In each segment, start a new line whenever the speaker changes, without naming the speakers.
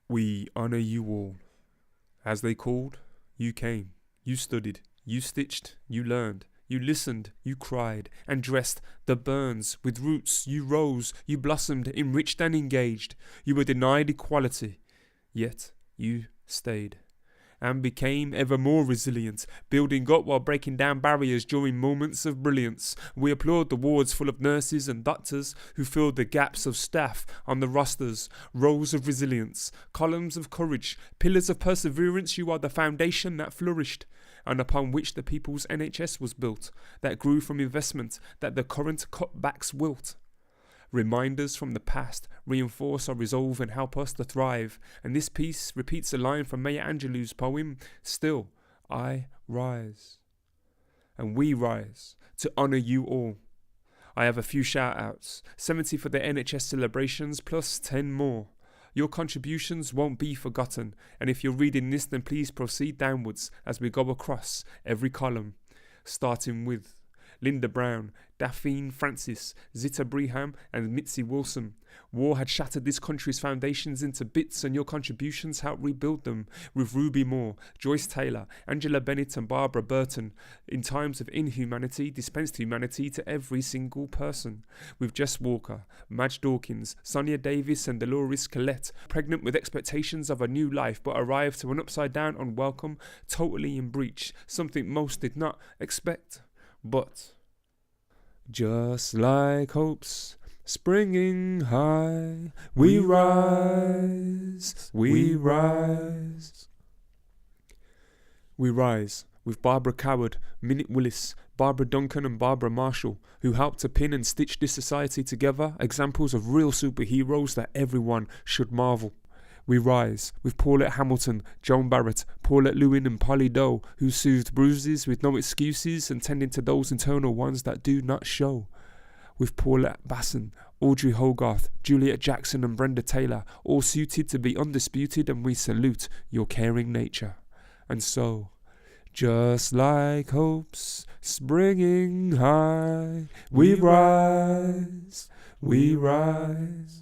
We honour you all. As they called, you came, you studied, you stitched, you learned, you listened, you cried, and dressed the burns with roots. You rose, you blossomed, enriched and engaged. You were denied equality, yet you stayed and became ever more resilient, building up while breaking down barriers during moments of brilliance. We applaud the wards full of nurses and doctors who filled the gaps of staff on the rosters, rows of resilience, columns of courage, pillars of perseverance. You are the foundation that flourished and upon which the people's NHS was built, that grew from investment that the current cutbacks wilt. Reminders from the past reinforce our resolve and help us to thrive. And this piece repeats a line from Maya Angelou's poem, Still I Rise. And we rise to honour you all. I have a few shout outs, 70 for the NHS celebrations plus 10 more. Your contributions won't be forgotten, and if you're reading this then please proceed downwards as we go across every column, starting with Linda Brown, Daphne Francis, Zita Breham and Mitzi Wilson. War had shattered this country's foundations into bits and your contributions helped rebuild them. With Ruby Moore, Joyce Taylor, Angela Bennett and Barbara Burton. In times of inhumanity, dispensed humanity to every single person. With Jess Walker, Madge Dawkins, Sonia Davis and Dolores Collette. Pregnant with expectations of a new life but arrived to an upside down unwelcome, totally in breach. Something most did not expect. But just like hopes springing high, we rise, we rise. We rise with Barbara Coward, Minute Willis, Barbara Duncan and Barbara Marshall, who helped to pin and stitch this society together, examples of real superheroes that everyone should marvel. We rise with Paulette Hamilton, Joan Barrett, Paulette Lewin and Polly Doe, who soothed bruises with no excuses and tending to those internal ones that do not show. With Paulette Basson, Audrey Hogarth, Juliet Jackson and Brenda Taylor, all suited to be undisputed, and we salute your caring nature. And so, just like hopes springing high, we rise, we rise.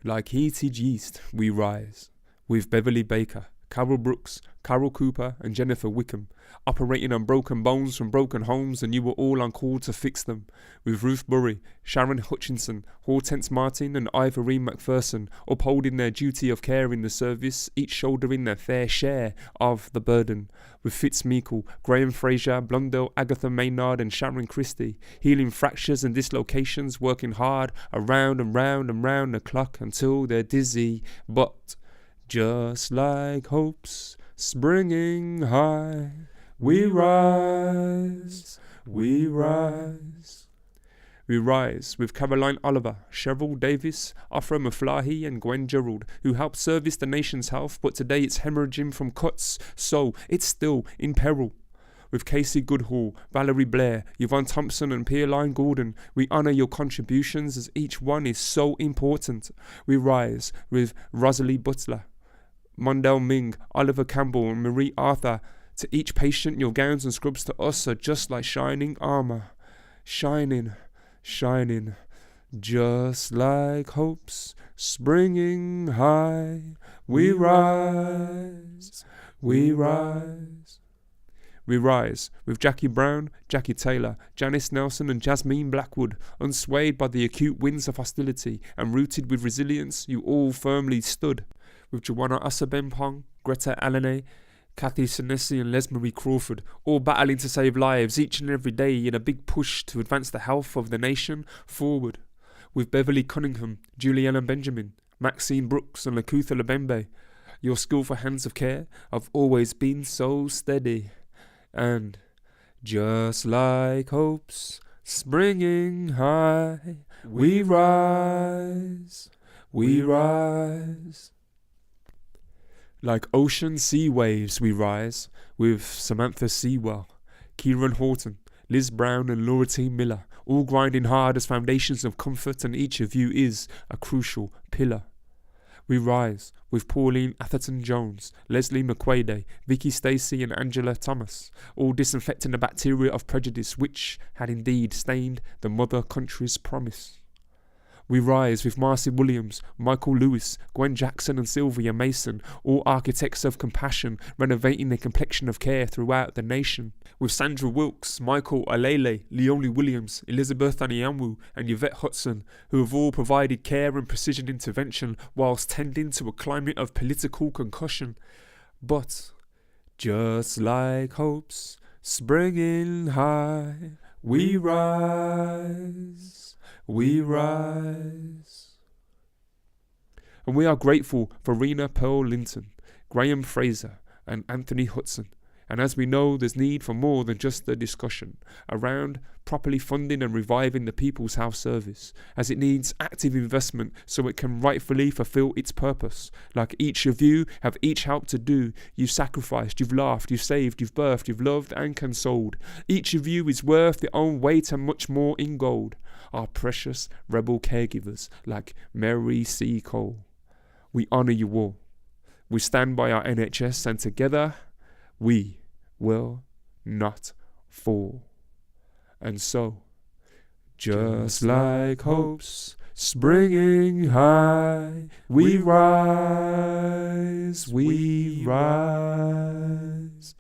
Like heated yeast, we rise, with Beverly Baker, Carol Brooks, Carol Cooper and Jennifer Wickham, operating on broken bones from broken homes, and you were all on call to fix them. With Ruth Burry, Sharon Hutchinson, Hortense Martin and Ivory McPherson, upholding their duty of care in the service, each shouldering their fair share of the burden. With Fitz Meikle, Graham Fraser, Blundell, Agatha Maynard and Sharon Christie, healing fractures and dislocations, working hard around and round and round the clock until they're dizzy. But just like hopes springing high, we rise, we rise. We rise with Caroline Oliver, Cheryl Davis, Afra Maflahi and Gwen Gerald, who helped service the nation's health, but today it's hemorrhaging from cuts, so it's still in peril. With Casey Goodhall, Valerie Blair, Yvonne Thompson and Pierline Gordon, we honour your contributions as each one is so important. We rise with Rosalie Butler, Mondell Ming, Oliver Campbell and Marie Arthur. To each patient, your gowns and scrubs to us are just like shining armour. Shining, shining, just like hopes springing high. We rise, we rise. We rise with Jackie Brown, Jackie Taylor, Janice Nelson and Jasmine Blackwood, unswayed by the acute winds of hostility and rooted with resilience, you all firmly stood. With Joanna Osabempong, Greta Alane, Kathy Senesi and Lesmarie Crawford, all battling to save lives each and every day in a big push to advance the health of the nation forward. With Beverly Cunningham, Juliana Benjamin, Maxine Brooks and Lakutha Labembe, your skillful hands of care have always been so steady. And just like hopes springing high, we rise, we rise. Like ocean sea waves we rise, with Samantha Sewell, Kieran Horton, Liz Brown and Laura T. Miller, all grinding hard as foundations of comfort, and each of you is a crucial pillar. We rise with Pauline Atherton Jones, Leslie McQuaide, Vicky Stacey and Angela Thomas, all disinfecting the bacteria of prejudice which had indeed stained the mother country's promise. We rise with Marcy Williams, Michael Lewis, Gwen Jackson and Sylvia Mason, all architects of compassion, renovating the complexion of care throughout the nation. With Sandra Wilkes, Michael Alele, Leonie Williams, Elizabeth Anyanwu and Yvette Hudson, who have all provided care and precision intervention whilst tending to a climate of political concussion. But, just like hopes springing high, we rise, we rise. And we are grateful for Rena Pearl Linton, Graham Fraser and Anthony Hudson. And as we know, there's need for more than just the discussion around properly funding and reviving the People's House Service, as it needs active investment so it can rightfully fulfil its purpose. Like each of you have each helped to do. You've sacrificed, you've laughed, you've saved, you've birthed, you've loved and consoled. Each of you is worth their own weight and much more in gold. Our precious rebel caregivers like Mary C. Cole. We honour you all. We stand by our NHS and together we will not fall. And so, just like hopes springing high, we rise, we rise.